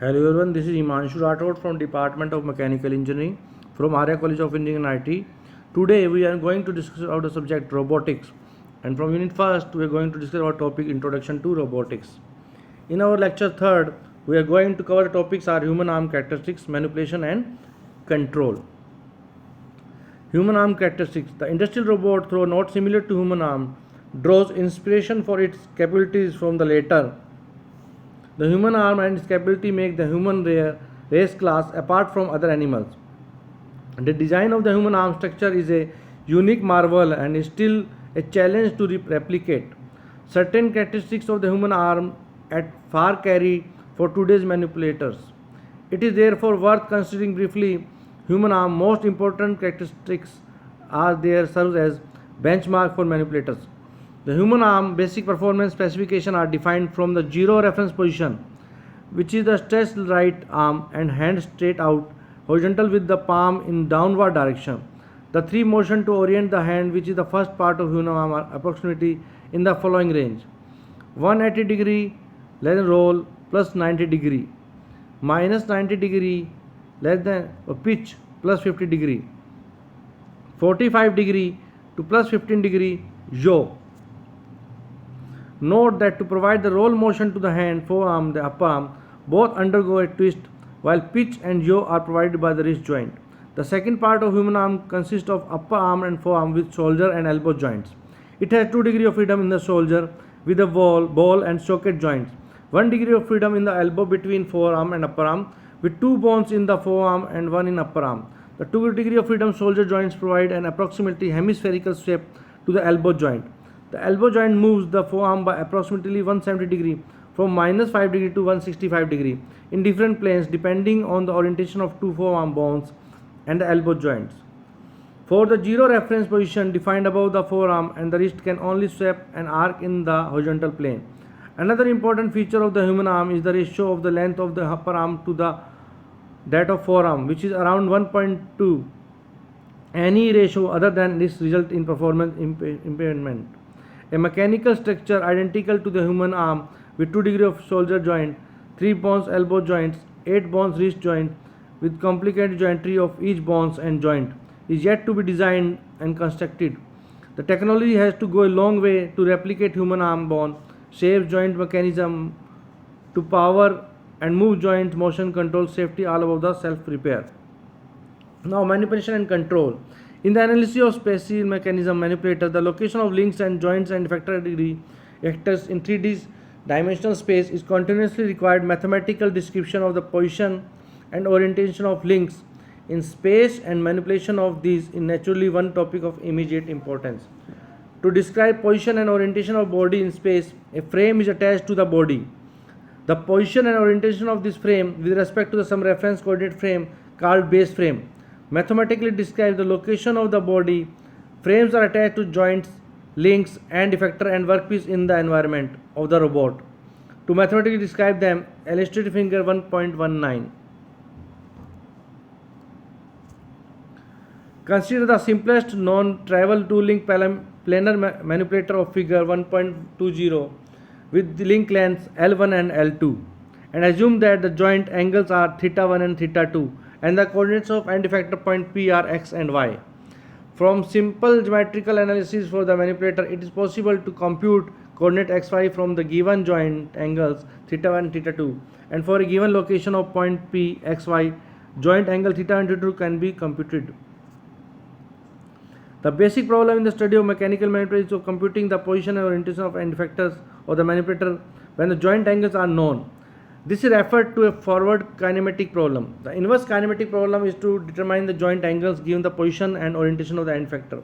Hello everyone, this is Himanshu Rathod from Department of Mechanical Engineering from Arya College of Engineering and IT. Today we are going to discuss about the subject robotics, and from unit first we are going to discuss our topic introduction to robotics. In our lecture third, we are going to cover the topics are human arm characteristics, manipulation and control. Human arm characteristics. The industrial robot, though not similar to human arm, draws inspiration for its capabilities from the latter. The human arm and its capability make the human race class apart from other animals. The design of the human arm structure is a unique marvel and is still a challenge to replicate. Certain characteristics of the human arm at far carry for today's manipulators. It is therefore worth considering briefly human arm most important characteristics are there serves as benchmark for manipulators. The human arm basic performance specifications are defined from the zero reference position, which is the stretched right arm and hand straight out, horizontal with the palm in downward direction. The three motion to orient the hand, which is the first part of human arm, are approximately in the following range: 180 degree less than roll plus 90 degree, minus 90 degree less than pitch plus 50 degree, 45 degree to plus 15 degree yaw. Note that to provide the roll motion to the hand, forearm, the upper arm, both undergo a twist, while pitch and yaw are provided by the wrist joint. The second part of human arm consists of upper arm and forearm with shoulder and elbow joints. It has 2 degrees of freedom in the shoulder with the ball and socket joints, 1 degree of freedom in the elbow between forearm and upper arm, with 2 bones in the forearm and 1 in upper arm. The 2 degree of freedom shoulder joints provide an approximately hemispherical shape to the elbow joint. The elbow joint moves the forearm by approximately 170 degree from minus 5 degree to 165 degree in different planes depending on the orientation of two forearm bones and the elbow joints. For the zero reference position defined above the forearm and the wrist can only swap and arc in the horizontal plane. Another important feature of the human arm is the ratio of the length of the upper arm to that of forearm, which is around 1.2. Any ratio other than this result in performance impairment. A mechanical structure identical to the human arm with 2 degree of shoulder joint, 3 bones elbow joints, 8 bones wrist joint with complicated jointry of each bones and joint is yet to be designed and constructed. The technology has to go a long way to replicate human arm bone, shape joint mechanism to power and move joint motion control safety all above the self repair. Now manipulation and control. In the analysis of spatial mechanism manipulator, the location of links and joints and effector degree actors in 3D dimensional space is continuously required mathematical description of the position and orientation of links in space and manipulation of these is naturally one topic of immediate importance. To describe position and orientation of body in space, a frame is attached to the body. The position and orientation of this frame with respect to some reference coordinate frame called base frame mathematically describes the location of the body. Frames are attached to joints, links and effector and workpiece in the environment of the robot. To mathematically describe them, illustrated figure 1.19. Consider the simplest non-trivial two-link planar manipulator of figure 1.20 with the link lengths L1 and L2 and assume that the joint angles are theta 1 and theta 2 and the coordinates of end effector point P are x and y. From simple geometrical analysis for the manipulator, it is possible to compute coordinate xy from the given joint angles theta 1 and theta 2, and for a given location of point P xy, joint angle theta and theta 2 can be computed. The basic problem in the study of mechanical manipulation is of computing the position and orientation of end effectors of the manipulator when the joint angles are known. This is referred to a forward kinematic problem. The inverse kinematic problem is to determine the joint angles given the position and orientation of the end effector.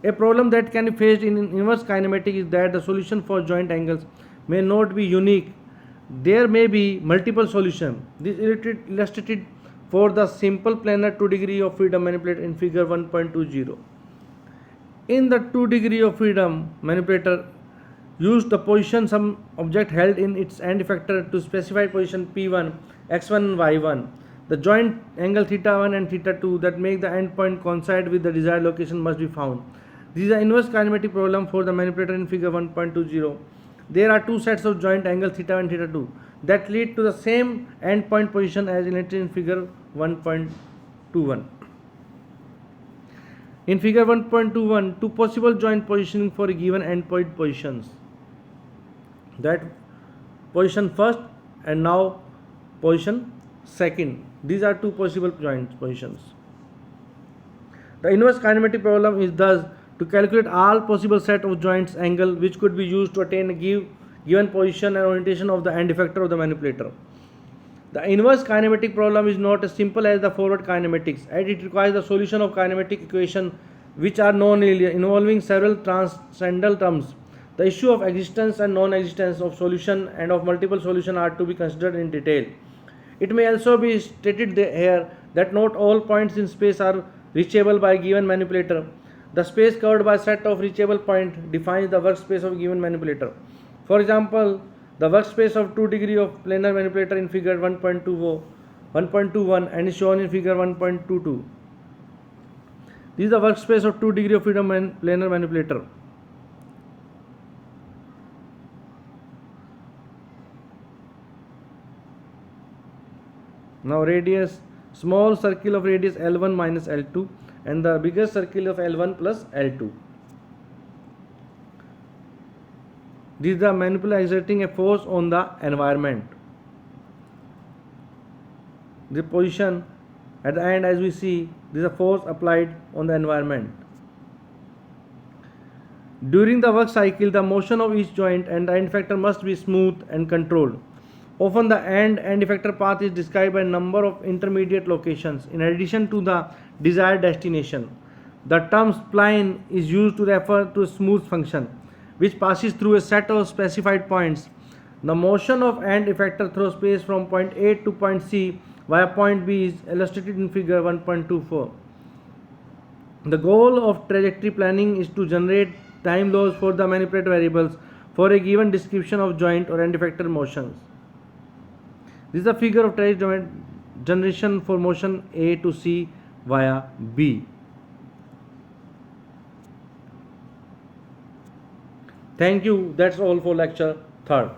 A problem that can be faced in inverse kinematic is that the solution for joint angles may not be unique. There may be multiple solutions. This is illustrated for the simple planar 2 degree of freedom manipulator in figure 1.20. In the 2 degree of freedom manipulator, use the position some object held in its end effector to specify position P1, x1 and y1. The joint angle theta 1 and theta 2 that make the end point coincide with the desired location must be found. This is an inverse kinematic problem for the manipulator in figure 1.20. There are two sets of joint angle theta and theta 2 that lead to the same endpoint position as illustrated in figure 1.21. In figure 1.21, two possible joint positioning for a given endpoint positions. That position first and now position second. These are two possible joint positions. The inverse kinematic problem is thus to calculate all possible set of joints angle which could be used to attain a given position and orientation of the end effector of the manipulator. The inverse kinematic problem is not as simple as the forward kinematics, as it requires the solution of kinematic equations which are non-linear, involving several transcendental terms. The issue of existence and non-existence of solution and of multiple solutions are to be considered in detail. It may also be stated here that not all points in space are reachable by a given manipulator. The space covered by a set of reachable points defines the workspace of a given manipulator. For example, the workspace of 2 degree of planar manipulator in figure 1.21 and is shown in figure 1.22. This is the workspace of 2 degree of freedom planar manipulator. Now radius, small circle of radius L1 minus L2 and the biggest circle of L1 plus L2. This is the manipulator exerting a force on the environment. The position at the end, as we see, this is a force applied on the environment. During the work cycle, the motion of each joint and the end effector must be smooth and controlled. Often the end effector path is described by a number of intermediate locations in addition to the desired destination. The term spline is used to refer to a smooth function which passes through a set of specified points. The motion of end effector through space from point A to point C via point B is illustrated in figure 1.24. The goal of trajectory planning is to generate time laws for the manipulated variables for a given description of joint or end effector motions. This is a figure of trajectory generation for motion A to C via B. Thank you. That's all for lecture 3rd.